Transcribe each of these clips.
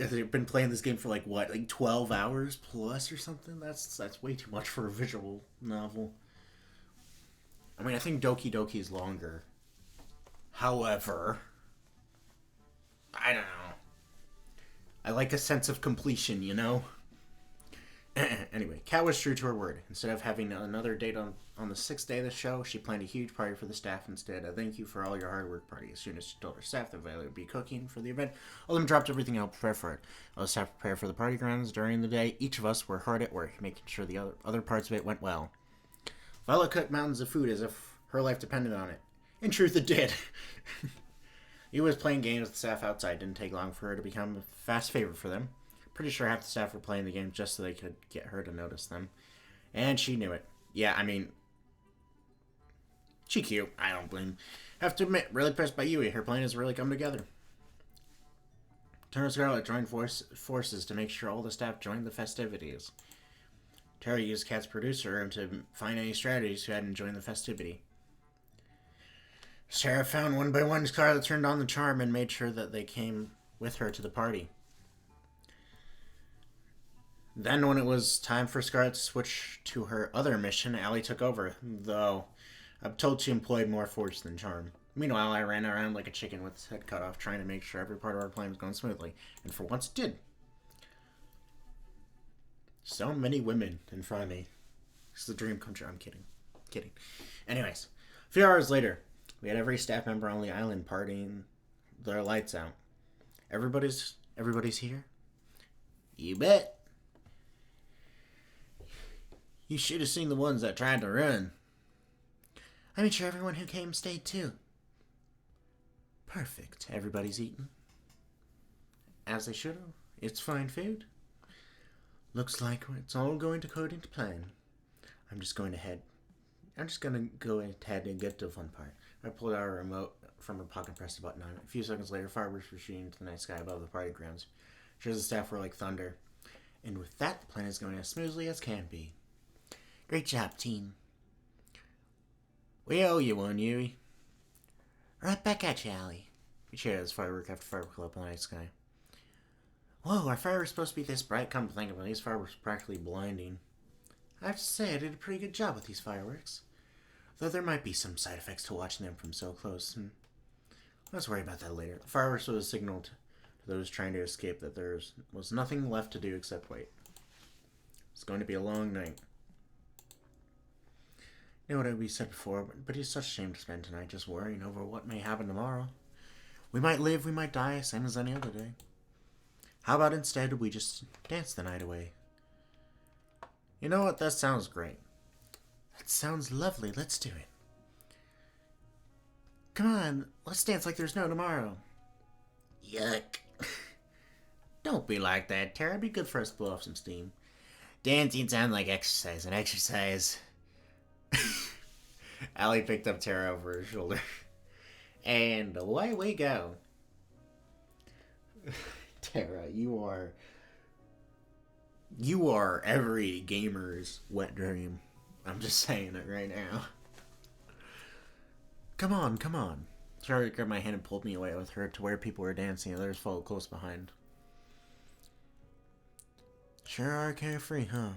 I've been playing this game for like what, like 12 hours plus or something. That's way too much for a visual novel. I mean, I think Doki Doki is longer. However, I don't know. I like a sense of completion, you know? Anyway, Kat was true to her word. Instead of having another date on the sixth day of the show, she planned a huge party for the staff instead. A thank you for all your hard work party. As soon as she told her staff that Violet would be cooking for the event, all of them dropped everything and helped prepare for it. All the staff prepared for the party grounds during the day. Each of us were hard at work, making sure the other parts of it went well. Violet cooked mountains of food as if her life depended on it. In truth, it did. He was playing games with the staff outside. Didn't take long for her to become a fast favorite for them. Pretty sure half the staff were playing the game just so they could get her to notice them. And she knew it. Yeah, I mean, she cute. I don't blame. Have to admit, really impressed by Yui. Her plan has really come together. Turner Scarlet joined forces to make sure all the staff joined the festivities. Tara used Kat's producer to find any strategies who hadn't joined the festivity. Sarah found one by one Scarlet turned on the charm and made sure that they came with her to the party. Then, when it was time for Scarlet to switch to her other mission, Allie took over, though I'm told she employed more force than charm. Meanwhile, I ran around like a chicken with its head cut off, trying to make sure every part of our plan was going smoothly, and for once it did. So many women in front of me. It's a dream come true. I'm kidding. Kidding. Anyways, a few hours later, we had every staff member on the island partying their lights out. Everybody's here? You bet. You should have seen the ones that tried to run. I made sure everyone who came stayed too. Perfect. Everybody's eating. As they should have. It's fine food. Looks like it's all going according to plan. I'm just going to go ahead and get to the fun part. I pulled out a remote from her pocket and pressed a button on it. A few seconds later, fireworks were shooting into the night sky above the party grounds. Sure, the staff were like thunder. And with that, the plan is going as smoothly as can be. Great job, team. We owe you one, Yui. Right back at you, Allie. We shared as firework after firework up in the night sky. Whoa, our fireworks supposed to be this bright? Come to think of it, these fireworks are practically blinding. I have to say, I did a pretty good job with these fireworks. Though there might be some side effects to watching them from so close. Let's worry about that later. The fireworks was a signal to those trying to escape that there was nothing left to do except wait. It's going to be a long night. You know what we said before, but it's such a shame to spend tonight just worrying over what may happen tomorrow. We might live, we might die, same as any other day. How about instead we just dance the night away? You know what? That sounds great. That sounds lovely. Let's do it. Come on, let's dance like there's no tomorrow. Yuck. Don't be like that, Tara. It'd be good for us to blow off some steam. Dancing sounds like exercise, and exercise... Allie picked up Tara over her shoulder. And away we go. Tara, you are every gamer's wet dream. I'm just saying it right now. Come on, come on. Tara grabbed my hand and pulled me away with her to where people were dancing. Others followed close behind. Sure are carefree, huh?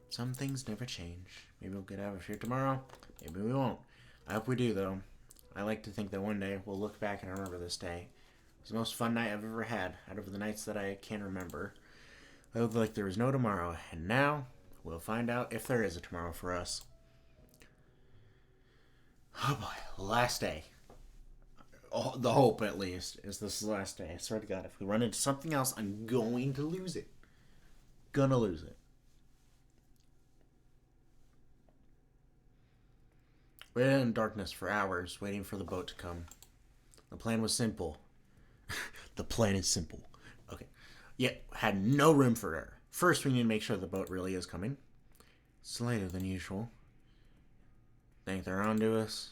Some things never change. Maybe we'll get out of here tomorrow. Maybe we won't. I hope we do, though. I like to think that one day we'll look back and remember this day. It was the most fun night I've ever had, out of the nights that I can remember. It looked like there was no tomorrow, and now we'll find out if there is a tomorrow for us. Oh boy, last day. Oh, the hope, at least, is this is the last day. I swear to God, if we run into something else, I'm going to lose it. Gonna lose it. We waited in darkness for hours, waiting for the boat to come. The plan was simple. The plan is simple. Okay. Yet, had no room for error. First, we need to make sure the boat really is coming. It's later than usual. Think they're on to us?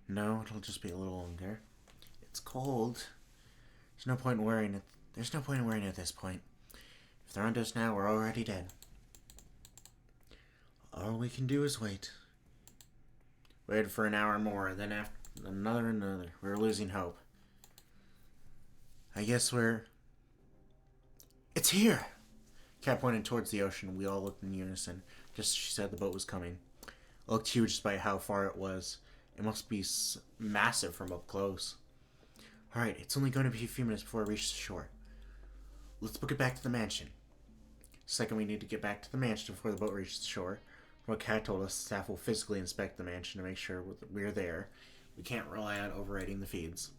No, it'll just be a little longer. It's cold. There's no point in worrying at this point. If they're on to us now, we're already dead. All we can do is wait. Waited for an hour more, then after another. We were losing hope. I guess we're It's here! Cat pointed towards the ocean. We all looked in unison. Just as she said, the boat was coming. It looked huge despite how far it was. It must be massive from up close. Alright, it's only going to be a few minutes before it reaches the shore. Let's book it back to the mansion. Second, we need to get back to the mansion before the boat reaches the shore. From what Cat told us, the staff will physically inspect the mansion to make sure we're there. We can't rely on overriding the feeds.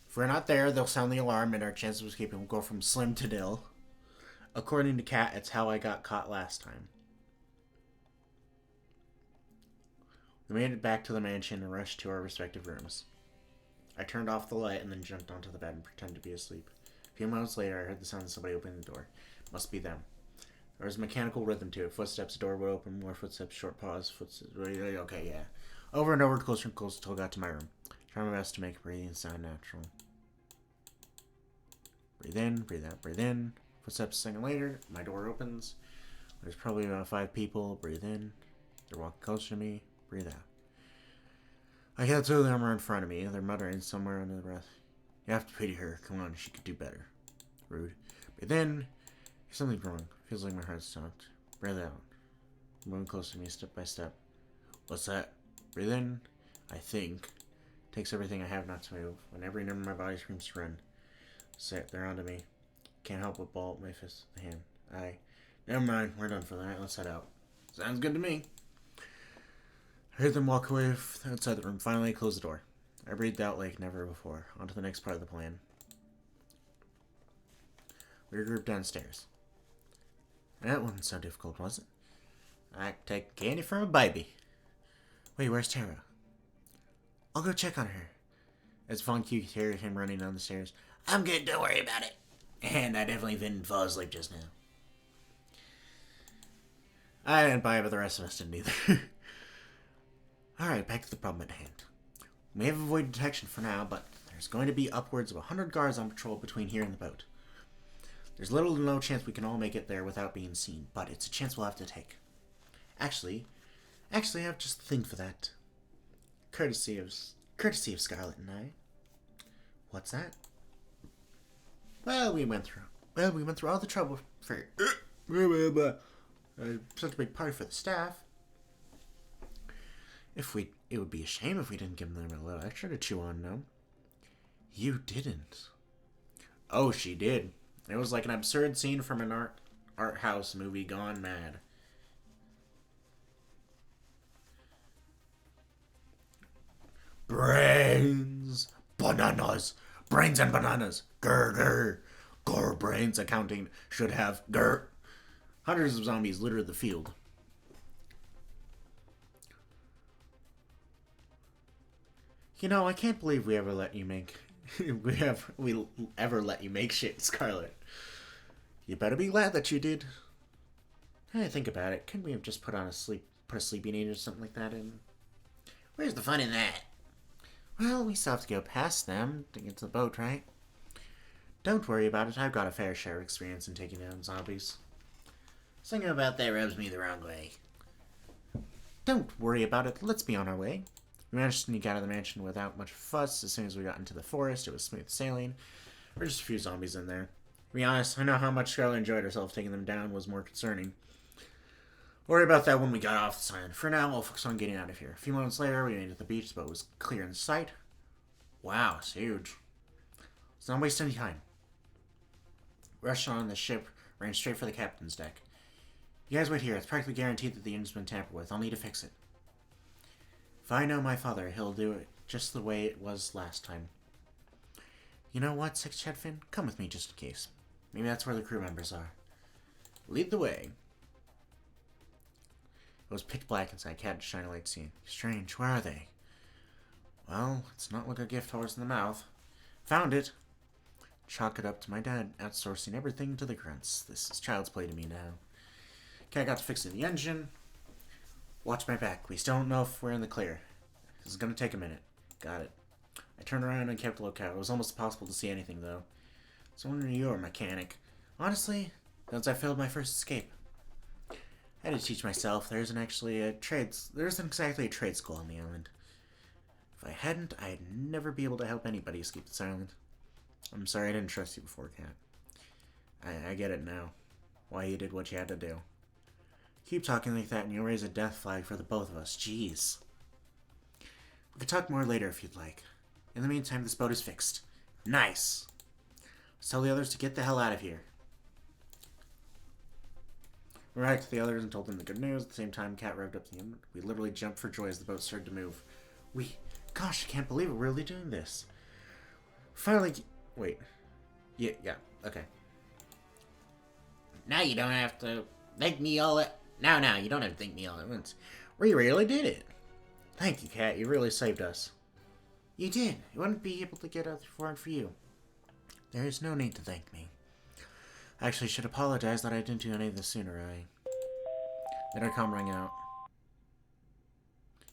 If we're not there, they'll sound the alarm and our chances of escaping will go from slim to nil. According to Cat, it's how I got caught last time. We made it back to the mansion and rushed to our respective rooms. I turned off the light and then jumped onto the bed and pretended to be asleep. A few moments later, I heard the sound of somebody opening the door. It must be them. There was a mechanical rhythm to it. Footsteps, the door would open, more footsteps, short pause, footsteps. Okay, yeah. Over and over, closer and closer until I got to my room. Trying my best to make breathing sound natural. Breathe in, breathe out, breathe in. Footsteps a second later, my door opens. There's probably about 5 people. Breathe in. They're walking closer to me. Breathe out. I can't tell them are in front of me. They're muttering somewhere under the breath. You have to pity her. Come on, she could do better. Rude. Breathe in. Something's wrong. Feels like my heart stopped. Breathe out. Moving closer to me step by step. What's that? Breathe in. I think. Takes everything I have not to move. When every nerve in my body screams to run. Sit. They're onto me. Can't help but ball up my fist with the hand. Never mind. We're done for the night. Let's head out. Sounds good to me. I heard them walk away outside the room. Finally, I closed the door. I breathed out like never before. On to the next part of the plan. We were grouped downstairs. That wasn't so difficult, was it? I take candy from a baby. Wait, where's Tara? I'll go check on her. As Von Q heard him running down the stairs. I'm good, don't worry about it. And I definitely didn't fall asleep just now. I didn't buy it, but the rest of us didn't either. Alright, back to the problem at hand. We may have avoided detection for now, but there's going to be upwards of 100 guards on patrol between here and the boat. There's little to no chance we can all make it there without being seen, but it's a chance we'll have to take. Actually, I have just the thing for that. Courtesy of Scarlet and I. What's that? Well, we went through all the trouble for such a big party for the staff. It would be a shame if we didn't give them a little extra to chew on, no? You didn't. Oh, she did. It was like an absurd scene from an art house movie gone mad. Brains! Bananas! Brains and bananas! Grr, grr! Grr, brains accounting should have grr. Hundreds of zombies littered the field. You know, I can't believe we ever let you make... we ever let you make shit, Scarlet. You better be glad that you did. Hey, think about it. Couldn't we have just put a sleeping aid or something like that in? Where's the fun in that? Well, we still have to go past them to get to the boat, right? Don't worry about it. I've got a fair share of experience in taking down zombies. Something about that rubs me the wrong way. Don't worry about it. Let's be on our way. We managed to sneak out of the mansion without much fuss. As soon as we got into the forest, it was smooth sailing. There were just a few zombies in there. To be honest, I know how much Scarlet enjoyed herself. Taking them down was more concerning. Worry about that when we got off the island. For now, we'll focus on getting out of here. A few moments later, we made it to the beach. The boat was clear in sight. Wow, it's huge. Let's not waste any time. Rushed on the ship, ran straight for the captain's deck. You guys wait here. It's practically guaranteed that the engine's been tampered with. I'll need to fix it. If I know my father, he'll do it just the way it was last time. You know what, Six Chetfin? Come with me just in case. Maybe that's where the crew members are. Lead the way. It was pitch black inside. Cat shiny light seen. Strange, where are they? Well, let's not look a gift horse in the mouth. Found it. Chalk it up to my dad, outsourcing everything to the grunts. This is child's play to me now. Cat got to fixing the engine. Watch my back. We still don't know if we're in the clear. This is gonna take a minute. Got it. I turned around and kept a lookout. It was almost impossible to see anything, though. So when you're a mechanic. Honestly, since I failed my first escape. I had to teach myself. There isn't exactly a trade school on the island. If I hadn't, I'd never be able to help anybody escape this island. I'm sorry I didn't trust you before, Cat. I get it now. Why you did what you had to do. Keep talking like that and you'll raise a death flag for the both of us. Jeez. We could talk more later if you'd like. In the meantime, this boat is fixed. Nice. Let's tell the others to get the hell out of here. We ran to the others and told them the good news. At the same time, Cat revved up the engine. We literally jumped for joy as the boat started to move. Gosh, I can't believe we're really doing this. Finally, wait. Yeah, okay. Now you don't have to thank me all at... Now, you don't have to thank me all at once. We really did it. Thank you, Cat. You really saved us. You did. You wouldn't be able to get out if it weren't for you. There is no need to thank me. I actually should apologize that I didn't do any of this sooner. The intercom rang out.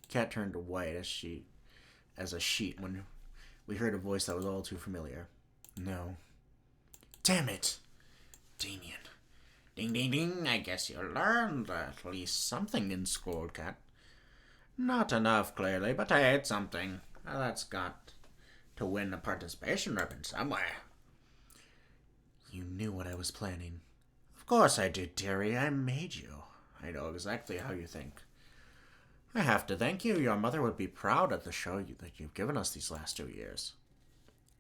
Cat turned white as a sheet when we heard a voice that was all too familiar. No. Damn it! Damien. Ding, ding, ding. I guess you learned at least something in school, Cat. Not enough, clearly, but I ate something. Well, that's got to win a participation ribbon somewhere. You knew what I was planning. Of course I did, dearie. I made you. I know exactly how you think. I have to thank you. Your mother would be proud of the show that you've given us these last 2 years.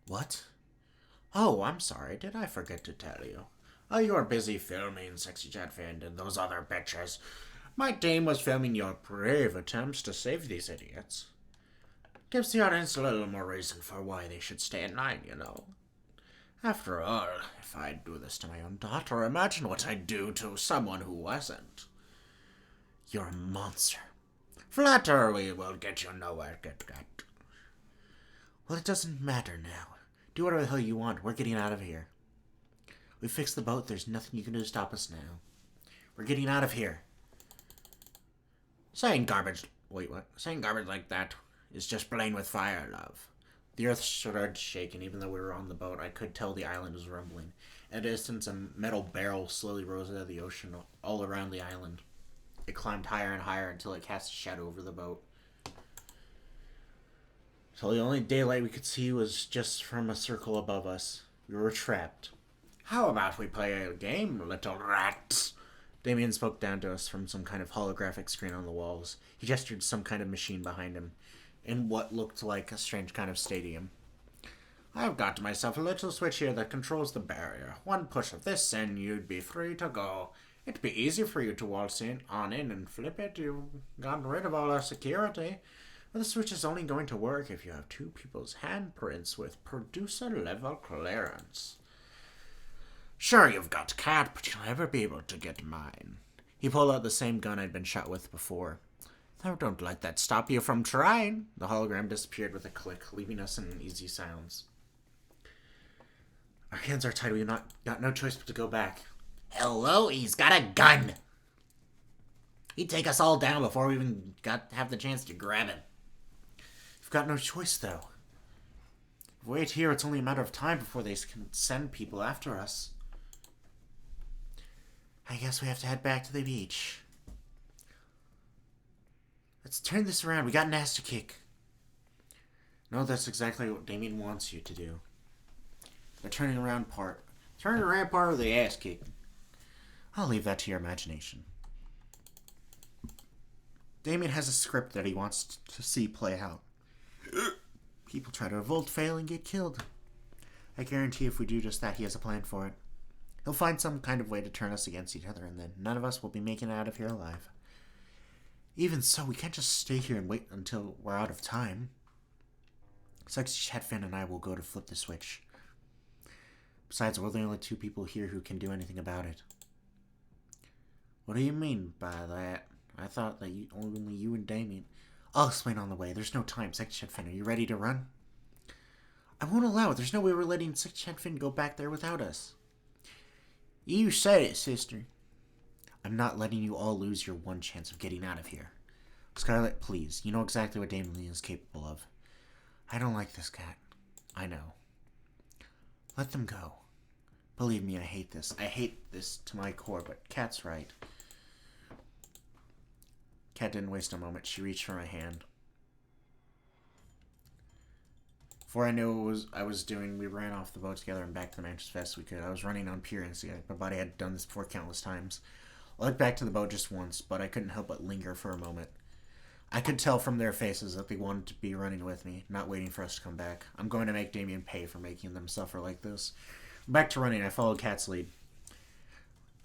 What? Oh, I'm sorry. Did I forget to tell you? You were busy filming Sexy Chat Fan and those other bitches. My team was filming your brave attempts to save these idiots. Gives the audience a little more reason for why they should stay in line, you know. After all, if I'd do this to my own daughter, imagine what I'd do to someone who wasn't. You're a monster. Flattery will get you nowhere, Kit Kat. Well, it doesn't matter now. Do whatever the hell you want. We're getting out of here. We fixed the boat. There's nothing you can do to stop us now. We're getting out of here. Saying garbage like that is just playing with fire, love. The earth started shaking. Even though we were on the boat, I could tell the island was rumbling. At a distance, a metal barrel slowly rose out of the ocean all around the island. It climbed higher and higher until it cast a shadow over the boat. So the only daylight we could see was just from a circle above us. We were trapped. How about we play a game, little rats? Damien spoke down to us from some kind of holographic screen on the walls. He gestured to some kind of machine behind him, in what looked like a strange kind of stadium. I've got myself a little switch here that controls the barrier. One push of this and you'd be free to go. It'd be easy for you to waltz in and flip it. You've gotten rid of all our security. But the switch is only going to work if you have 2 people's handprints with producer-level clearance. Sure, you've got Cat, but you'll never be able to get mine. He pulled out the same gun I'd been shot with before. Though don't let that stop you from trying. The hologram disappeared with a click, leaving us in easy silence. Our hands are tied. We've got no choice but to go back. Hello, he's got a gun. He'd take us all down before we even have the chance to grab him. We've got no choice, though. If we wait here, it's only a matter of time before they can send people after us. I guess we have to head back to the beach. Let's turn this around. We got an ass to kick. No, that's exactly what Damien wants you to do. The turning around part. Turning around part of the ass kick. I'll leave that to your imagination. Damien has a script that he wants to see play out. People try to revolt, fail, and get killed. I guarantee if we do just that, he has a plan for it. He'll find some kind of way to turn us against each other, and then none of us will be making it out of here alive. Even so, we can't just stay here and wait until we're out of time. Sexy Chatfin and I will go to flip the switch. Besides, we're the only 2 people here who can do anything about it. What do you mean by that? I thought that only you and Damien... I'll explain on the way. There's no time. Sexy Chatfin, are you ready to run? I won't allow it. There's no way we're letting Sexy Chatfin go back there without us. You said it, sister. I'm not letting you all lose your one chance of getting out of here. Scarlet, please. You know exactly what Damien is capable of. I don't like this cat. I know. Let them go. Believe me, I hate this. I hate this to my core, but Cat's right. Cat didn't waste a moment. She reached for my hand. Before I knew what I was doing, we ran off the boat together and back to the mansion as fast as we could. I was running on pure instinct. My body had done this before countless times. I looked back to the boat just once, but I couldn't help but linger for a moment. I could tell from their faces that they wanted to be running with me, not waiting for us to come back. I'm going to make Damien pay for making them suffer like this. Back to running, I followed Kat's lead.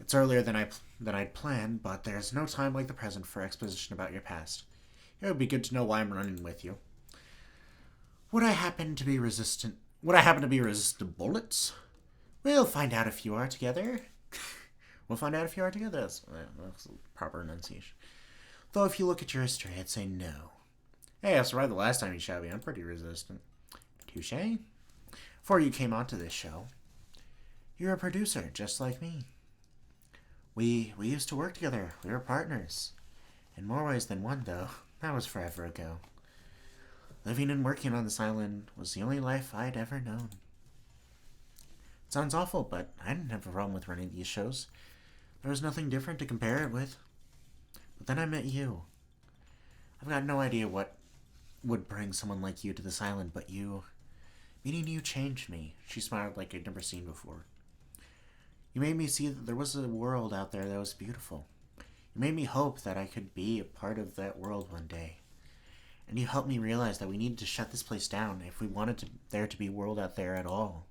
It's earlier than I'd planned, but there's no time like the present for exposition about your past. It would be good to know why I'm running with you. Would I happen to be resistant to bullets? We'll find out if you are together. We'll find out if you are together. That's proper enunciation. Though if you look at your history, I'd say no. Hey, I survived the last time you shot me. I'm pretty resistant. Touché. Before you came onto this show, you're a producer, just like me. We used to work together. We were partners. In more ways than one, though. That was forever ago. Living and working on this island was the only life I'd ever known. It sounds awful, but I didn't have a problem with running these shows. There was nothing different to compare it with. But then I met you. I've got no idea what would bring someone like you to this island, but you... Meeting you changed me. She smiled like I'd never seen before. You made me see that there was a world out there that was beautiful. You made me hope that I could be a part of that world one day. And you helped me realize that we needed to shut this place down if we wanted there to be a world out there at all.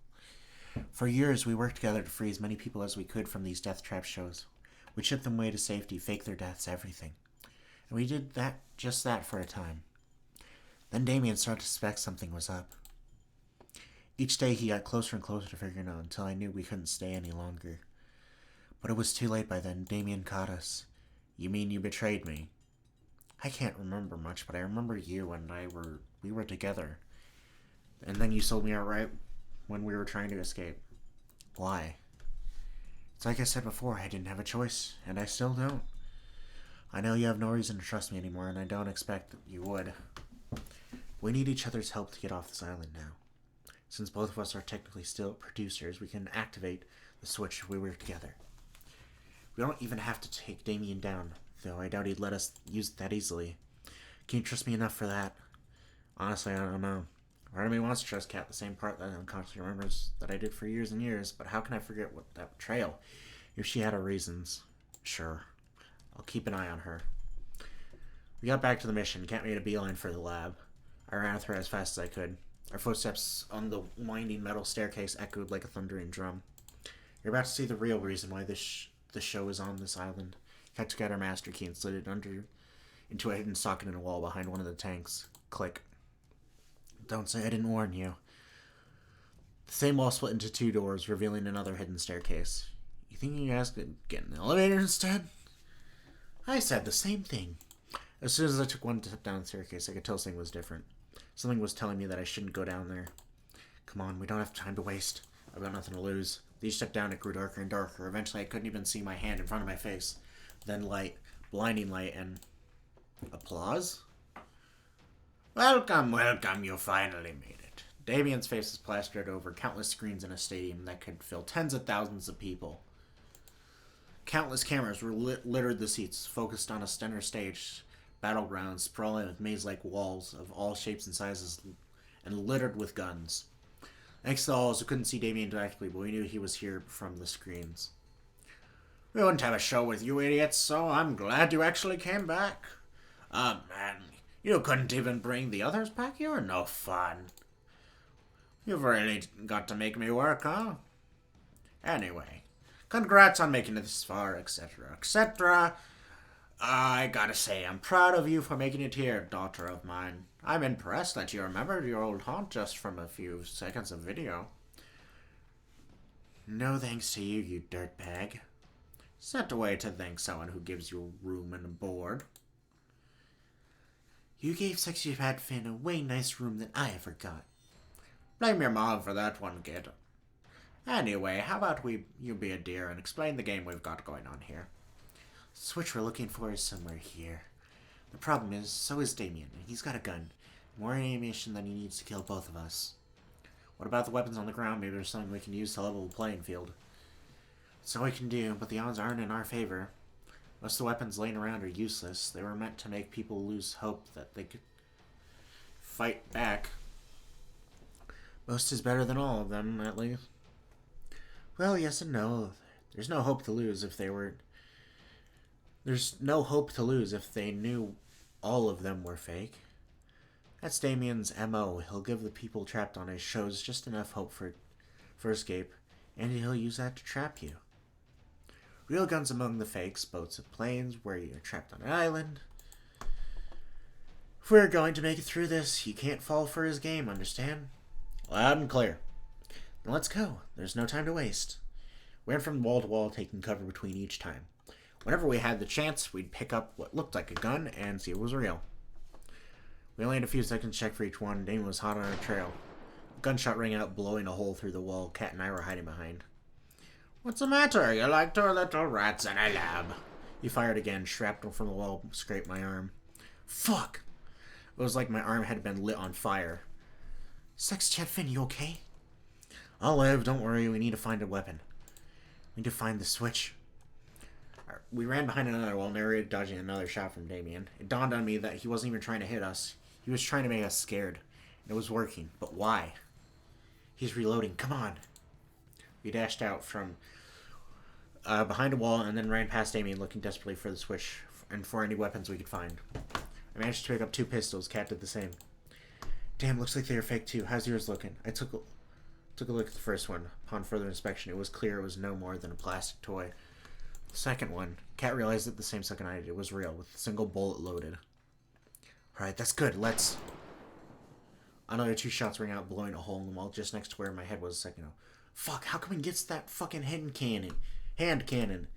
For years, we worked together to free as many people as we could from these death trap shows. We'd ship them away to safety, fake their deaths, everything. And we did just that for a time. Then Damien started to suspect something was up. Each day he got closer and closer to figuring out until I knew we couldn't stay any longer. But it was too late by then. Damien caught us. You mean you betrayed me? I can't remember much, but I remember you and we were together. And then you sold me out right when we were trying to escape. Why? It's like I said before, I didn't have a choice, and I still don't. I know you have no reason to trust me anymore, and I don't expect that you would. We need each other's help to get off this island now. Since both of us are technically still producers, we can activate the switch if we work together. We don't even have to take Damien down, though I doubt he'd let us use it that easily. Can you trust me enough for that? Honestly, I don't know. Part of me wants to trust Kat, the same part that unconsciously remembers that I did for years and years, but how can I forget that betrayal? If she had her reasons. Sure. I'll keep an eye on her. We got back to the mission. Kat made a beeline for the lab. I ran with her as fast as I could. Our footsteps on the winding metal staircase echoed like a thundering drum. You're about to see the real reason why the show is on this island. Kat took out her master key and slid it into a hidden socket in a wall behind one of the tanks. Click. Don't say I didn't warn you. The same wall split into two doors, revealing another hidden staircase. You think you guys could get an elevator instead? I said the same thing. As soon as I took one step down the staircase, I could tell something was different. Something was telling me that I shouldn't go down there. Come on, we don't have time to waste. I've got nothing to lose. As each step down, it grew darker and darker. Eventually, I couldn't even see my hand in front of my face. Then light, blinding light, and applause? Welcome, welcome, you finally made it. Damien's face is plastered over countless screens in a stadium that could fill tens of thousands of people. Countless cameras were littered the seats, focused on a center stage, battlegrounds sprawling with maze-like walls of all shapes and sizes, and littered with guns. Thanks to all, we couldn't see Damien directly, but we knew he was here from the screens. We wouldn't have a show with you idiots, so I'm glad you actually came back. Man, you couldn't even bring the others back? You're no fun. You've really got to make me work, huh? Anyway, congrats on making it this far, etc., etc. I gotta say, I'm proud of you for making it here, daughter of mine. I'm impressed that you remembered your old haunt just from a few seconds of video. No thanks to you, you dirtbag. Set away to thank someone who gives you room and board. You gave Sexy Fat Finn a way nicer room than I ever got. Blame your mom for that one, kid. Anyway, how about you be a dear and explain the game we've got going on here? The switch we're looking for is somewhere here. The problem is, so is Damien, and he's got a gun. More ammunition than he needs to kill both of us. What about the weapons on the ground? Maybe there's something we can use to level the playing field. That's all we can do, but the odds aren't in our favor. Most of the weapons laying around are useless. They were meant to make people lose hope that they could fight back. Most is better than all of them, at least. Well, yes and no. There's no hope to lose if they were... There's no hope to lose if they knew all of them were fake. That's Damien's M.O. He'll give the people trapped on his shows just enough hope for escape, and he'll use that to trap you. Real guns among the fakes, boats and planes, where you're trapped on an island. If we're going to make it through this, you can't fall for his game, understand? Loud and clear. Then let's go. There's no time to waste. We went from wall to wall, taking cover between each time. Whenever we had the chance, we'd pick up what looked like a gun and see if it was real. We only had a few seconds to check for each one. Damien was hot on our trail. A gunshot rang out, blowing a hole through the wall Cat and I were hiding behind. What's the matter? You like two little rats in a lab? He fired again. Shrapnel from the wall scraped my arm. Fuck! It was like my arm had been lit on fire. Sexy Chat Finn, you okay? I'll live. Don't worry. We need to find a weapon. We need to find the switch. We ran behind another wall, narrated dodging another shot from Damien. It dawned on me that he wasn't even trying to hit us. He was trying to make us scared. And it was working. But why? He's reloading. Come on. We dashed out from behind a wall and then ran past Damien, looking desperately for the switch and for any weapons we could find. I managed to pick up 2 pistols. Cat did the same. Damn, looks like they are fake too. How's yours looking? I took a look at the first one. Upon further inspection, it was clear it was no more than a plastic toy. The second one, Cat realized it the same second I did. It was real, with a single bullet loaded. Alright, that's good. Let's... Another 2 shots rang out, blowing a hole in the wall just next to where my head was a second ago. Fuck, how come he gets that fucking hand cannon?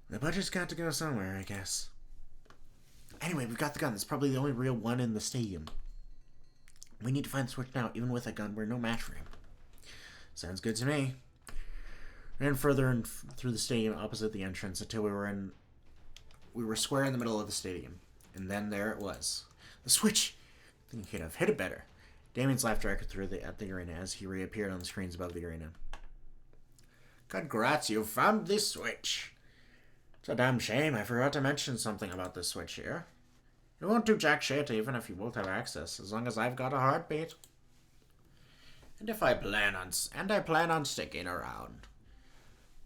The budget's got to go somewhere, I guess. Anyway, we've got the gun. It's probably the only real one in the stadium. We need to find the switch now. Even with a gun, we're no match for him. Sounds good to me. Ran further and through the stadium opposite the entrance until we were square in the middle of the stadium. And then there it was. The switch! I think he could have hit it better. Damien's laughter echoed through at the arena as he reappeared on the screens above the arena. Congrats, you found the switch. It's a damn shame. I forgot to mention something about this switch here. It won't do jack shit even if you both have access, as long as I've got a heartbeat. And I plan on sticking around.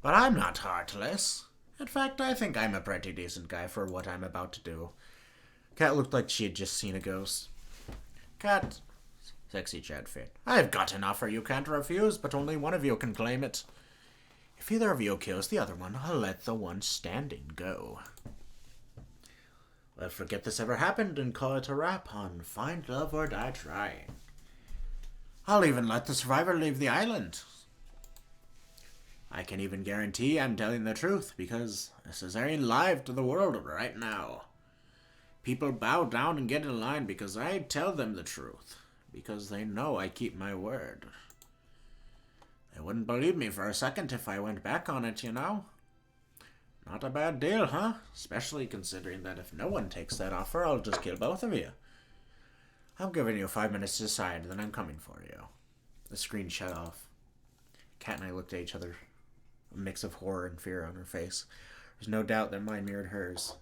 But I'm not heartless. In fact, I think I'm a pretty decent guy for what I'm about to do. Cat looked like she had just seen a ghost. Cat, Sexy Chat Finn, I've got an offer you can't refuse, but only one of you can claim it. If either of you kills the other one, I'll let the one standing go. Well, forget this ever happened and call it a wrap on Find Love or Die Trying. I'll even let the survivor leave the island. I can even guarantee I'm telling the truth, because this is airing live to the world right now. People bow down and get in line because I tell them the truth, because they know I keep my word. They wouldn't believe me for a second if I went back on it, you know? Not a bad deal, huh? Especially considering that if no one takes that offer, I'll just kill both of you. I'm giving you 5 minutes to decide, then I'm coming for you. The screen shut off. Cat and I looked at each other, a mix of horror and fear on her face. There's no doubt that mine mirrored hers.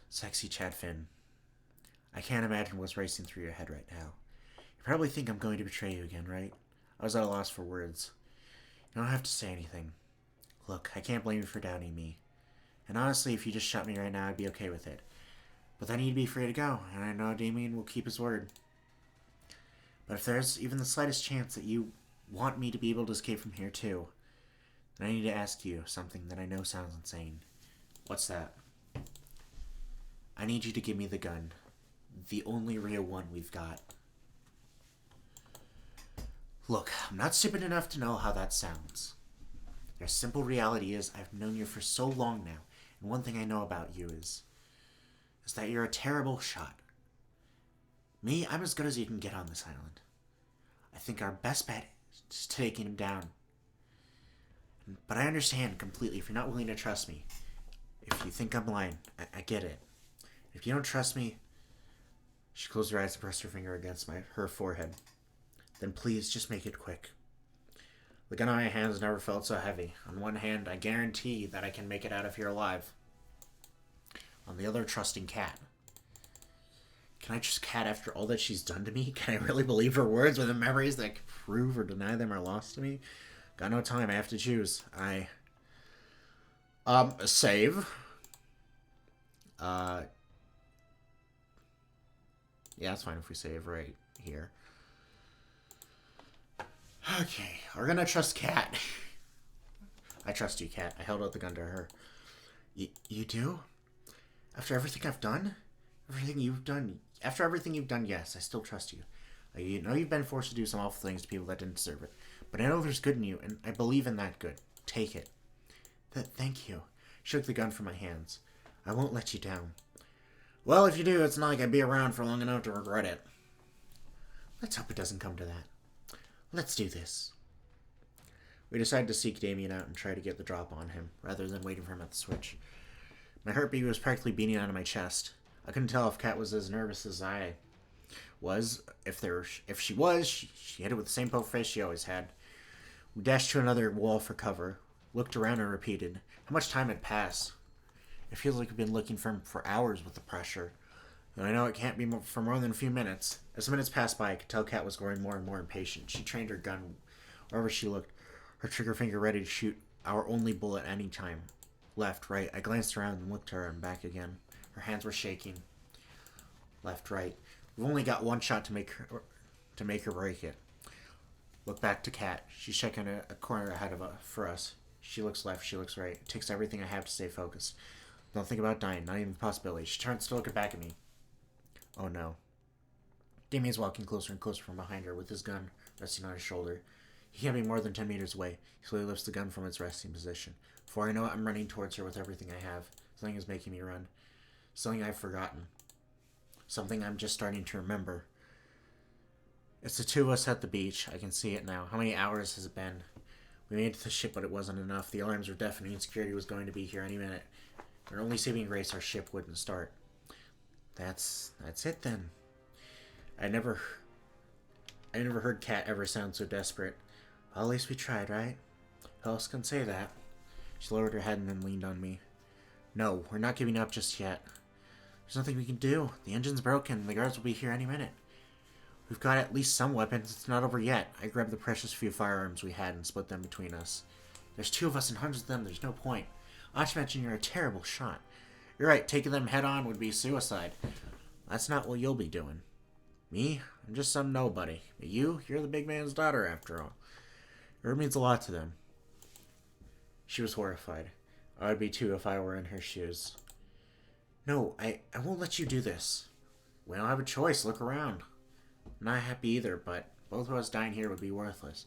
Sexy Chat Finn. I can't imagine what's racing through your head right now. You probably think I'm going to betray you again, right? I was at a loss for words. You don't have to say anything. Look, I can't blame you for doubting me. And honestly, if you just shot me right now, I'd be okay with it. But then you'd be free to go, and I know Damien will keep his word. But if there's even the slightest chance that you want me to be able to escape from here too, then I need to ask you something that I know sounds insane. What's that? I need you to give me the gun. The only real one we've got. Look, I'm not stupid enough to know how that sounds. Your simple reality is I've known you for so long now, and one thing I know about you is that you're a terrible shot. Me, I'm as good as you can get on this island. I think our best bet is taking him down. But I understand completely if you're not willing to trust me. If you think I'm lying, I get it. If you don't trust me, she closed her eyes and pressed her finger against her forehead. Then please, just make it quick. The gun on my hands never felt so heavy. On one hand, I guarantee that I can make it out of here alive. On the other, trusting Cat. Can I trust Kat after all that she's done to me? Can I really believe her words when the memories that can prove or deny them are lost to me? Got no time. I have to choose. Save. Yeah, it's fine if we save right here. Okay, we're gonna trust Kat. I trust you, Kat. I held out the gun to her. You do? After everything I've done? Everything you've done? After everything you've done, yes, I still trust you. I know you've been forced to do some awful things to people that didn't deserve it. But I know there's good in you, and I believe in that good. Take it. Thank you. Shook the gun from my hands. I won't let you down. Well, if you do, it's not like I'd be around for long enough to regret it. Let's hope it doesn't come to that. Let's do this. We decided to seek Damien out and try to get the drop on him, rather than waiting for him at the switch. My heartbeat was practically beating out of my chest. I couldn't tell if Kat was as nervous as I was. If she was, she hit it with the same poker face she always had. We dashed to another wall for cover, looked around and repeated. How much time had passed? It feels like we've been looking for him for hours with the pressure. And I know it can't be for more than a few minutes. As the minutes passed by, I could tell Kat was growing more and more impatient. She trained her gun wherever she looked, her trigger finger ready to shoot our only bullet any time. Left, right. I glanced around and looked at her and back again. Her hands were shaking. Left, right. We've only got one shot to make her break it. Look back to Kat. She's checking a corner ahead of for us. She looks left, she looks right. It takes everything I have to stay focused. Don't think about dying, not even the possibility. She turns to look back at me. Oh no. Damien's walking closer and closer from behind her with his gun resting on his shoulder. He can't be more than 10 meters away. He slowly lifts the gun from its resting position. Before I know it, I'm running towards her with everything I have. Something is making me run. Something I've forgotten. Something I'm just starting to remember. It's the two of us at the beach. I can see it now. How many hours has it been? We made it to the ship, but it wasn't enough. The alarms were deafening and security was going to be here any minute. Our only saving grace, our ship wouldn't start. That's it then. I never heard Kat ever sound so desperate. Well, at least we tried, right? Who else can say that? She lowered her head and then leaned on me. No, we're not giving up just yet. There's nothing we can do. The engine's broken. The guards will be here any minute. We've got at least some weapons. It's not over yet. I grabbed the precious few firearms we had and split them between us. There's two of us and hundreds of them. There's no point. Not to mention you're a terrible shot. You're right. Taking them head on would be suicide. That's not what you'll be doing. Me? I'm just some nobody. But you're the big man's daughter after all. It means a lot to them. She was horrified. I would be too if I were in her shoes. No, I won't let you do this. We don't have a choice. Look around. I'm not happy either, but both of us dying here would be worthless.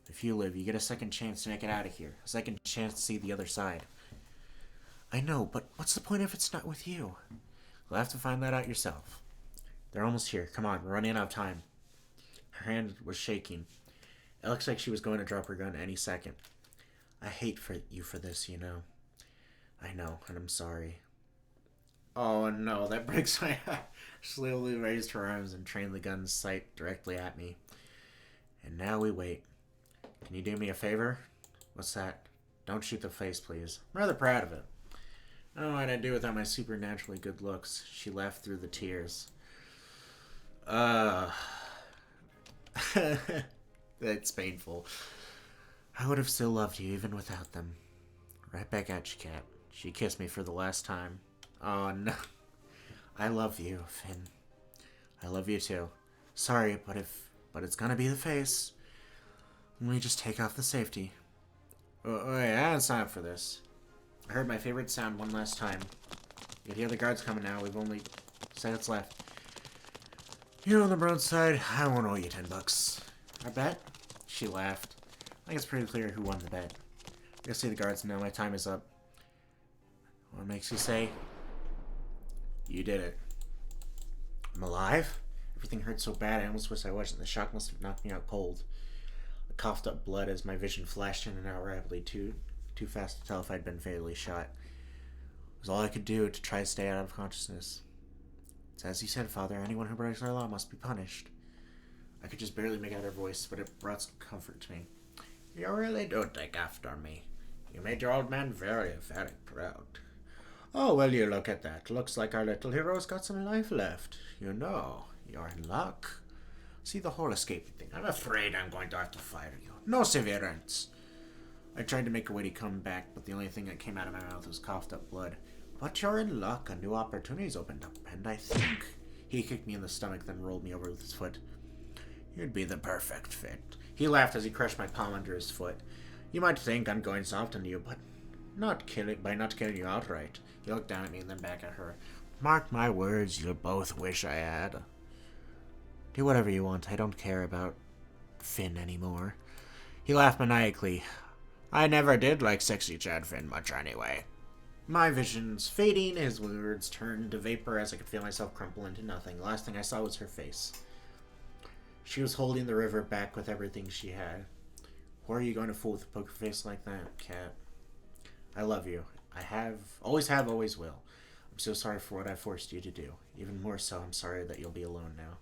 If you live, you get a second chance to make it out of here. A second chance to see the other side. I know, but what's the point if it's not with you? You'll have to find that out yourself. They're almost here. Come on, we're running out of time. Her hand was shaking. It looks like she was going to drop her gun any second. I hate you for this, you know. I know, and I'm sorry. Oh no, that breaks my heart. She slowly raised her arms and trained the gun's sight directly at me. And now we wait. Can you do me a favor? What's that? Don't shoot the face, please. I'm rather proud of it. I don't know what I'd do without my supernaturally good looks. She laughed through the tears. That's painful. I would have still loved you even without them. Right back at you, Kat. She kissed me for the last time. Oh, no. I love you, Finn. I love you too. Sorry, but it's gonna be the face. Let me just take off the safety. Oh, wait, I didn't sign up for this. I heard my favorite sound one last time. You hear the guards coming now. We've only seconds left. You know, on the brown side, I won't owe you $10. I bet? She laughed. I think it's pretty clear who won the bet. I guess see the guards now. My time is up. What makes you say? You did it. I'm alive? Everything hurt so bad I almost wish I wasn't. The shock must have knocked me out cold. I coughed up blood as my vision flashed in and out rapidly, too fast to tell if I'd been fatally shot. It was all I could do to try to stay out of consciousness. It's as you said, Father, anyone who breaks our law must be punished. I could just barely make out her voice, but it brought some comfort to me. You really do take after me. You made your old man very, very proud. Oh, well, you look at that. Looks like our little hero's got some life left. You know, you're in luck. See the whole escaping thing. I'm afraid I'm going to have to fire you. No severance. I tried to make a witty comeback, but the only thing that came out of my mouth was coughed up blood. But you're in luck. A new opportunity's opened up, and I think... He kicked me in the stomach, then rolled me over with his foot. You'd be the perfect fit. He laughed as he crushed my palm under his foot. You might think I'm going soft on you, but not killing you outright. He looked down at me and then back at her. Mark my words, you'll both wish I had. Do whatever you want. I don't care about Finn anymore. He laughed maniacally. I never did like sexy Chad Finn much anyway. My visions fading, his words turned to vapor as I could feel myself crumple into nothing. The last thing I saw was her face. She was holding the river back with everything she had. Why are you going to fool with a poker face like that, Cat? I love you. Always have, always will. I'm so sorry for what I forced you to do. Even more so, I'm sorry that you'll be alone now.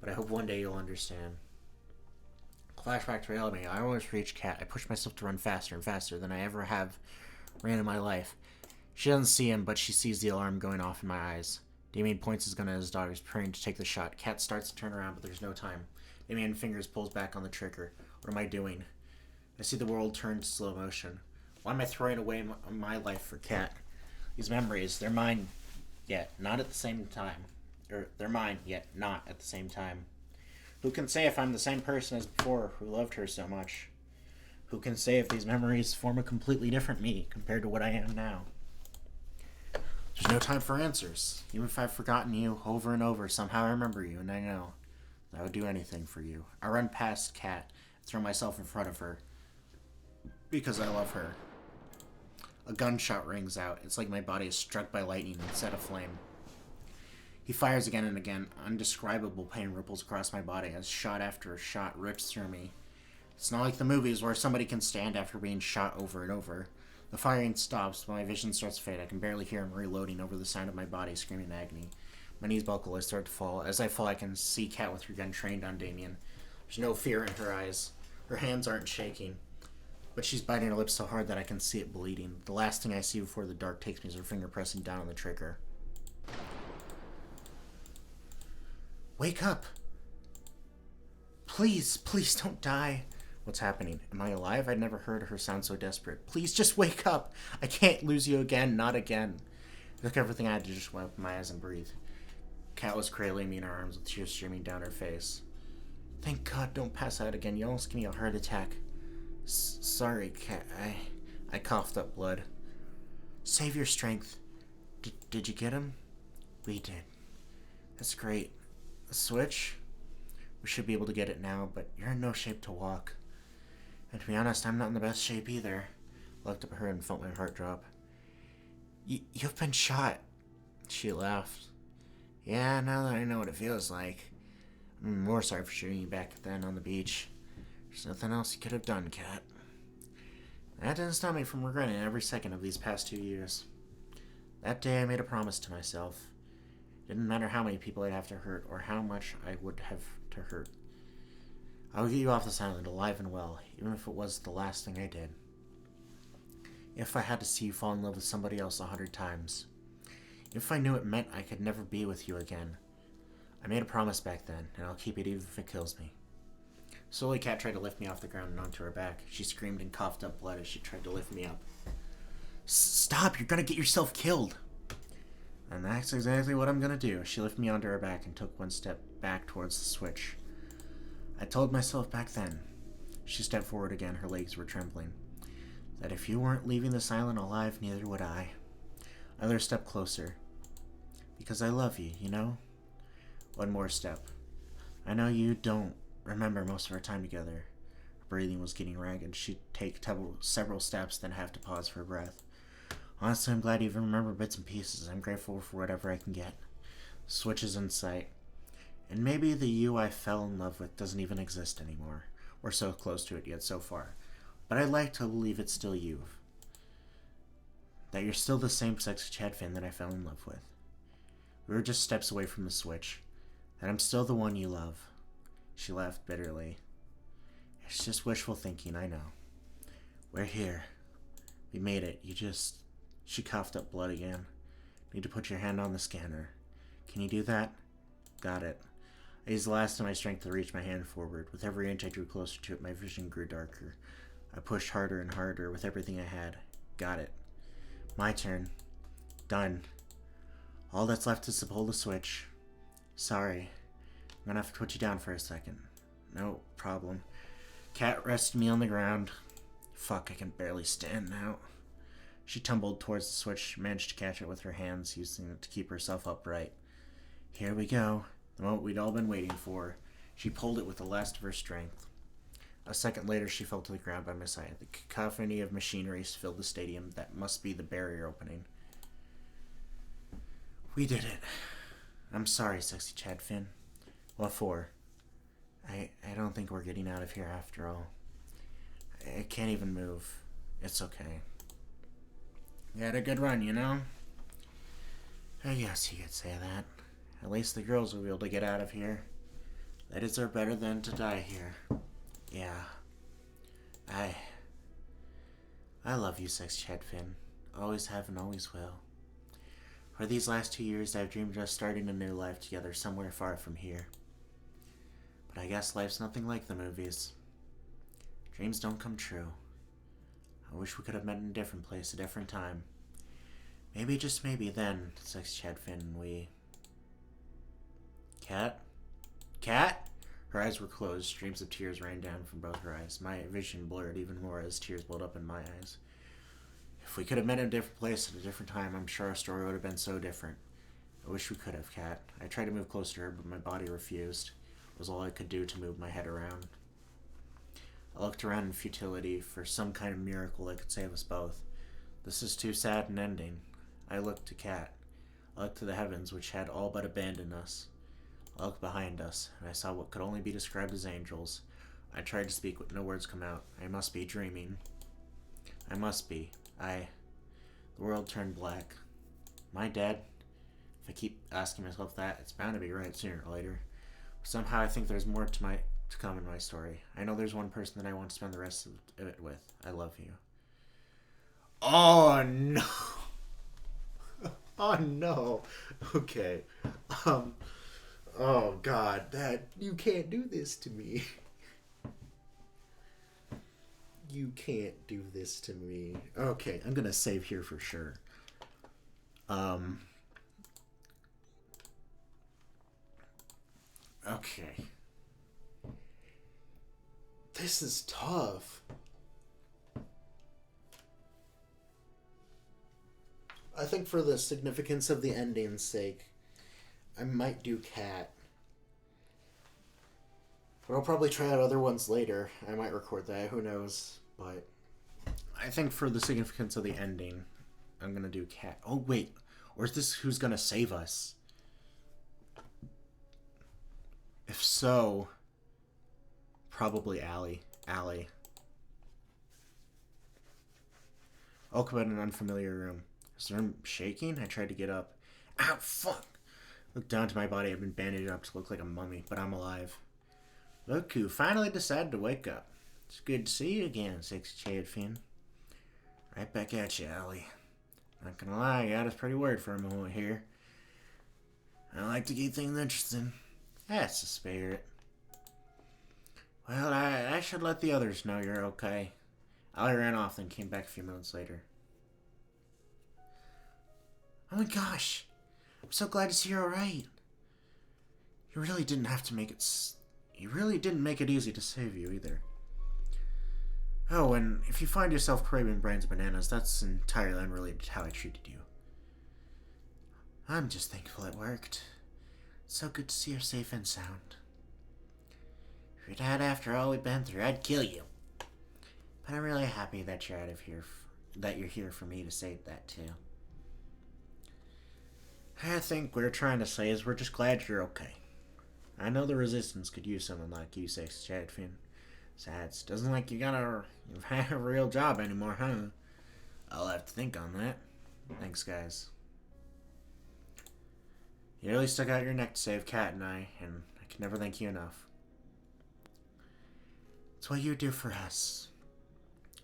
But I hope one day you'll understand. Flashback to reality. I almost reached Cat. I pushed myself to run faster and faster than I ever have ran in my life. She doesn't see him, but she sees the alarm going off in my eyes. Damien points his gun at his daughter, preparing to take the shot. Cat starts to turn around, but there's no time. Damien fingers pulls back on the trigger. What am I doing? I see the world turn to slow motion. Why am I throwing away my life for Cat? These memories, they're mine, yet not at the same time. They're mine, yet not at the same time. Who can say if I'm the same person as before who loved her so much? Who can say if these memories form a completely different me compared to what I am now? There's no time for answers. Even if I've forgotten you over and over, somehow I remember you, and I know that I would do anything for you. I run past Cat, throw myself in front of her, because I love her. A gunshot rings out. It's like my body is struck by lightning and set aflame. He fires again and again. Undescribable pain ripples across my body as shot after shot rips through me. It's not like the movies where somebody can stand after being shot over and over. The firing stops, but my vision starts to fade. I can barely hear him reloading over the sound of my body screaming in agony. My knees buckle. I start to fall. As I fall, I can see Cat with her gun trained on Damien. There's no fear in her eyes. Her hands aren't shaking, but she's biting her lips so hard that I can see it bleeding. The last thing I see before the dark takes me is her finger pressing down on the trigger. Wake up! Please, please don't die. What's happening? Am I alive? I'd never heard her sound so desperate. Please, just wake up! I can't lose you again, not again. I took everything I had to just wipe my eyes and breathe. Cat was cradling me in her arms with tears streaming down her face. Thank God, don't pass out again. You almost give me a heart attack. Sorry, Cat. I coughed up blood. Save your strength. Did you get him? We did. That's great. The switch? We should be able to get it now, but you're in no shape to walk. And to be honest, I'm not in the best shape either. I looked up at her and felt my heart drop. You've been shot. She laughed. Yeah, now that I know what it feels like. I'm more sorry for shooting you back then on the beach. There's nothing else you could have done, Cat. That didn't stop me from regretting every second of these past 2 years. That day I made a promise to myself. It didn't matter how many people I'd have to hurt or how much I would have to hurt. I would get you off this island alive and well, even if it was the last thing I did. If I had to see you fall in love with somebody else 100 times. If I knew it meant I could never be with you again. I made a promise back then, and I'll keep it even if it kills me. Slowly, Cat tried to lift me off the ground and onto her back. She screamed and coughed up blood as she tried to lift me up. Stop! You're gonna get yourself killed! And that's exactly what I'm gonna do. She lifted me onto her back and took one step back towards the switch. I told myself back then, she stepped forward again, her legs were trembling, that if you weren't leaving this island alive, neither would I. Another step closer. Because I love you, you know? One more step. I know you don't remember most of our time together. Her breathing was getting ragged. She'd take several steps, then have to pause for breath. Honestly, I'm glad you even remember bits and pieces. I'm grateful for whatever I can get. The switch is in sight. And maybe the you I fell in love with doesn't even exist anymore. We're so close to it yet so far. But I'd like to believe it's still you. That you're still the same sexy Chad Finn that I fell in love with. We were just steps away from the switch. That I'm still the one you love. She laughed bitterly. It's just wishful thinking, I know. We're here. We made it. She coughed up blood again. Need to put your hand on the scanner. Can you do that? Got it. I used the last of my strength to reach my hand forward. With every inch I drew closer to it, my vision grew darker. I pushed harder and harder with everything I had. Got it. My turn. Done. All that's left is to pull the switch. Sorry. I'm gonna have to put you down for a second. No problem. Cat rested me on the ground. Fuck, I can barely stand now. She tumbled towards the switch, managed to catch it with her hands, using it to keep herself upright. Here we go. The moment we'd all been waiting for. She pulled it with the last of her strength. A second later, she fell to the ground by my side. The cacophony of machinery filled the stadium. That must be the barrier opening. We did it. I'm sorry, Sexy Chad Finn. What for? I don't think we're getting out of here after all. I can't even move. It's okay. We had a good run, you know? I guess you could say that. At least the girls will be able to get out of here. They deserve better than to die here. Yeah. I love you, Sex Chad Finn. Always have and always will. For these last 2 years, I've dreamed of starting a new life together somewhere far from here. But I guess life's nothing like the movies. Dreams don't come true. I wish we could have met in a different place, a different time. Maybe, just maybe then, Sex Chad Finn, we... Cat? Cat? Her eyes were closed. Streams of tears rained down from both her eyes. My vision blurred even more as tears welled up in my eyes. If we could have met in a different place at a different time, I'm sure our story would have been so different. I wish we could have, Cat. I tried to move closer to her, but my body refused. It was all I could do to move my head around. I looked around in futility for some kind of miracle that could save us both. This is too sad an ending. I looked to Cat. I looked to the heavens, which had all but abandoned us. I looked behind us, and I saw what could only be described as angels. I tried to speak, but no words come out. I must be dreaming. I must be. The world turned black. Am I dead? If I keep asking myself that, it's bound to be right sooner or later. Somehow I think there's more to come in my story. I know there's one person that I want to spend the rest of it with. I love you. Oh no. Oh no. Okay. Oh God, that you can't do this to me. You can't do this to me. Okay, I'm gonna save here for sure. Okay. This is tough. I think for the significance of the ending's sake, I might do Cat. But I'll probably try out other ones later. I might record that, who knows. But I think for the significance of the ending, I'm gonna do Cat. Oh wait, or is this Who's Gonna Save Us? If so, probably Allie. Allie. I woke up in an unfamiliar room. Is the room shaking? I tried to get up. Ow, fuck! Looked down to my body. I've been bandaged up to look like a mummy, but I'm alive. Look who finally decided to wake up. It's good to see you again, Sexy Chad Finn. Right back at you, Allie. Not gonna lie, I got us pretty worried for a moment here. I like to keep things interesting. That's the spirit. Well, I should let the others know you're okay. Allie ran off, then came back a few minutes later. Oh my gosh! I'm so glad to see you're alright. You really didn't have to make it... You really didn't make it easy to save you, either. Oh, and if you find yourself craving brains and bananas, that's entirely unrelated to how I treated you. I'm just thankful it worked. It's so good to see you're safe and sound. If you're dead after all we've been through, I'd kill you. But I'm really happy that you're out of here, that you're here for me to save that too. I think what we're trying to say is we're just glad you're okay. I know the Resistance could use someone like you, Sexy Chad Finn. Besides, doesn't like you've had a real job anymore, huh? I'll have to think on that. Thanks, guys. You really stuck out your neck to save Kat and I can never thank you enough. It's what you do for us.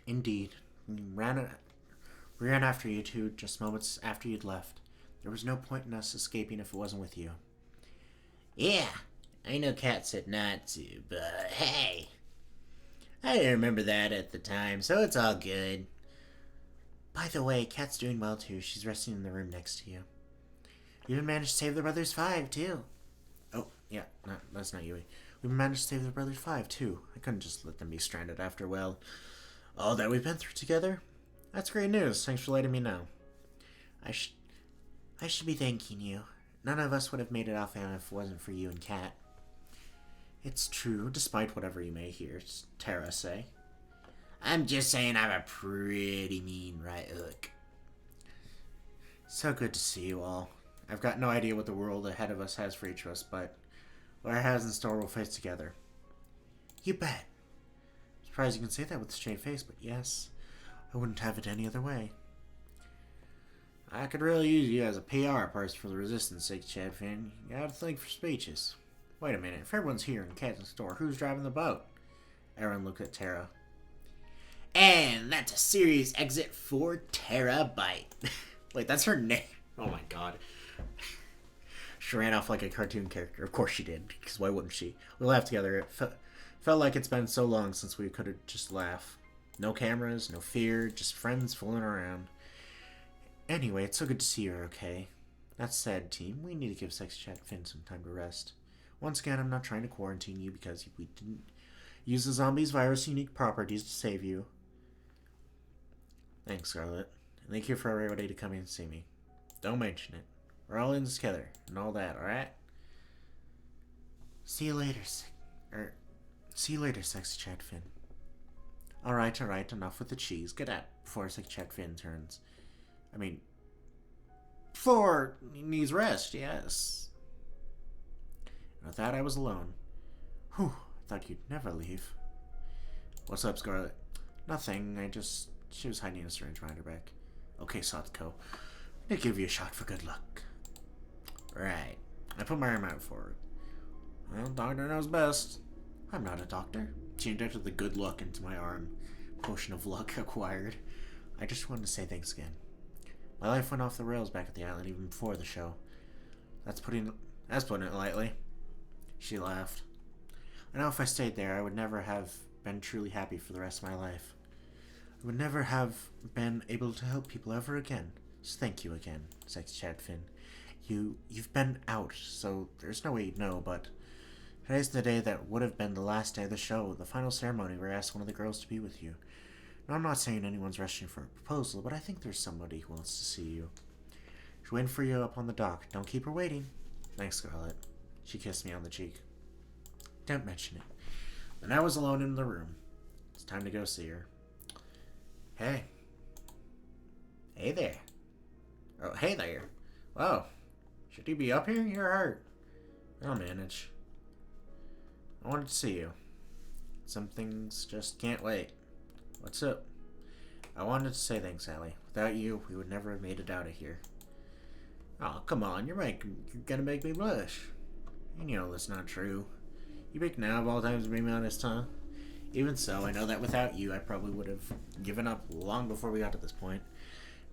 Indeed. We ran after you two just moments after you'd left. There was no point in us escaping if it wasn't with you. Yeah, I know Kat said not to, but hey. I didn't remember that at the time, so it's all good. By the way, Kat's doing well too. She's resting in the room next to you. You even managed to save the Brothers 5 too. Oh, yeah, no, that's not you. We managed to save the Brothers 5 too. I couldn't just let them be stranded after, well, all that we've been through together. That's great news. Thanks for letting me know. I should be thanking you. None of us would have made it off if it wasn't for you and Kat. It's true, despite whatever you may hear Tara say. I'm just saying I'm a pretty mean right hook. So good to see you all. I've got no idea what the world ahead of us has for each of us, but what it has in store we'll face together. You bet. Surprised you can say that with a straight face, but yes, I wouldn't have it any other way. I could really use you as a PR person for the Resistance sake, Chad Finn. You gotta think for speeches. Wait a minute, if everyone's here in Kat's store, who's driving the boat? Aaron looked at Tara. And that's a serious exit for Terabyte. Wait, that's her name. Oh my god. She ran off like a cartoon character. Of course she did, because why wouldn't she? We laughed together. It felt like it's been so long since we could have just laughed. No cameras, no fear, just friends fooling around. Anyway, it's so good to see you're okay. That said, team, we need to give Sexy Chat Finn some time to rest. Once again, I'm not trying to quarantine you because we didn't use the zombie's virus unique properties to save you. Thanks, Scarlet. And thank you for everybody to come in and see me. Don't mention it. We're all in this together and all that, alright? See you later, Sexy Chat Finn. Alright, enough with the cheese. Get out before Sexy Chat Finn turns. Before he needs rest, yes. And with that, I was alone. Whew, I thought you'd never leave. What's up, Scarlet? Nothing, she was hiding a syringe behind her back. Okay, Satoko. I'll give you a shot for good luck. Right. I put my arm out forward. Well, doctor knows best. I'm not a doctor. She injected the good luck into my arm. Potion of luck acquired. I just wanted to say thanks again. My life went off the rails back at the island even before the show. That's putting it lightly. She laughed. I know if I stayed there, I would never have been truly happy for the rest of my life. I would never have been able to help people ever again. So thank you again, Sexy Chat Finn. You've been out, so there's no way you'd know, but today's the day that would have been the last day of the show, the final ceremony where I asked one of the girls to be with you. Now, I'm not saying anyone's rushing for a proposal, but I think there's somebody who wants to see you. She's waiting for you up on the dock. Don't keep her waiting. Thanks, Scarlet. She kissed me on the cheek. Don't mention it. Then I was alone in the room. It's time to go see her. Hey. Hey there. Oh, hey there. Wow. Should you be up here? You're hurt. I'll manage. I wanted to see you. Some things just can't wait. What's up? I wanted to say thanks, Allie. Without you, we would never have made it out of here. Oh, come on. You're gonna make me blush. You know that's not true. You pick now of all times to be honest, huh? Even so, I know that without you, I probably would have given up long before we got to this point.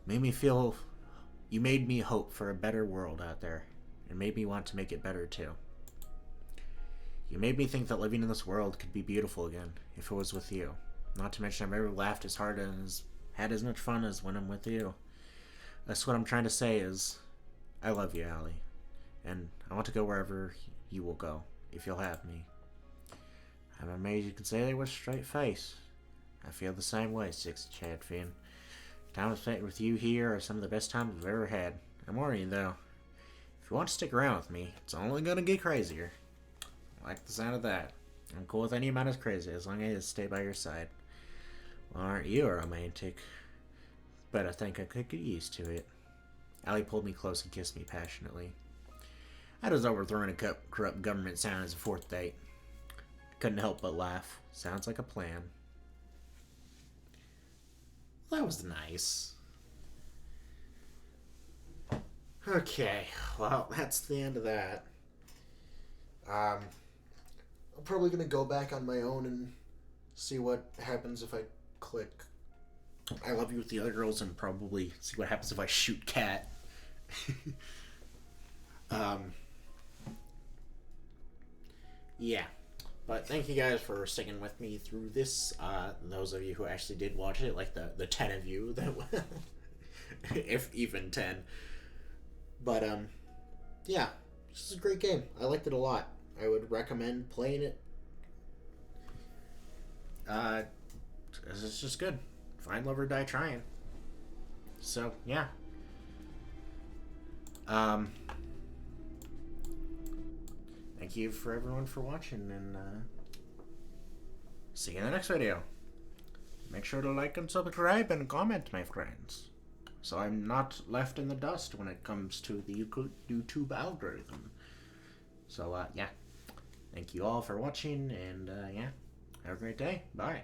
You made me hope for a better world out there, and made me want to make it better too. You made me think that living in this world could be beautiful again, if it was with you. Not to mention I've never laughed as hard and had as much fun as when I'm with you. That's what I'm trying to say is, I love you, Allie. And I want to go wherever you will go, if you'll have me. I'm amazed you can say that with a straight face. I feel the same way, Sexy Chat Finn. Time spent with you here are some of the best times I've ever had. I'm warning you, though. If you want to stick around with me, it's only gonna get crazier. I like the sound of that. I'm cool with any amount of crazy, as long as I stay by your side. Well, aren't you a romantic? But I think I could get used to it. Allie pulled me close and kissed me passionately. How does overthrowing a corrupt government sound as a fourth date? Couldn't help but laugh. Sounds like a plan. That was nice. Okay, well, that's the end of that. I'm probably going to go back on my own and see what happens if I click I love you with the other girls and probably see what happens if I shoot Kat. um, yeah. But thank you guys for sticking with me through this. Those of you who actually did watch it, like the 10 of you, that if even 10. But, yeah. This is a great game. I liked it a lot. I would recommend playing it. It's just good. Find love or die trying. So, yeah. Thank you for everyone for watching, and see you in the next video. Make sure to like and subscribe and comment, my friends, so I'm not left in the dust when it comes to the YouTube algorithm. So, yeah. Thank you all for watching, and, yeah. Have a great day. Bye.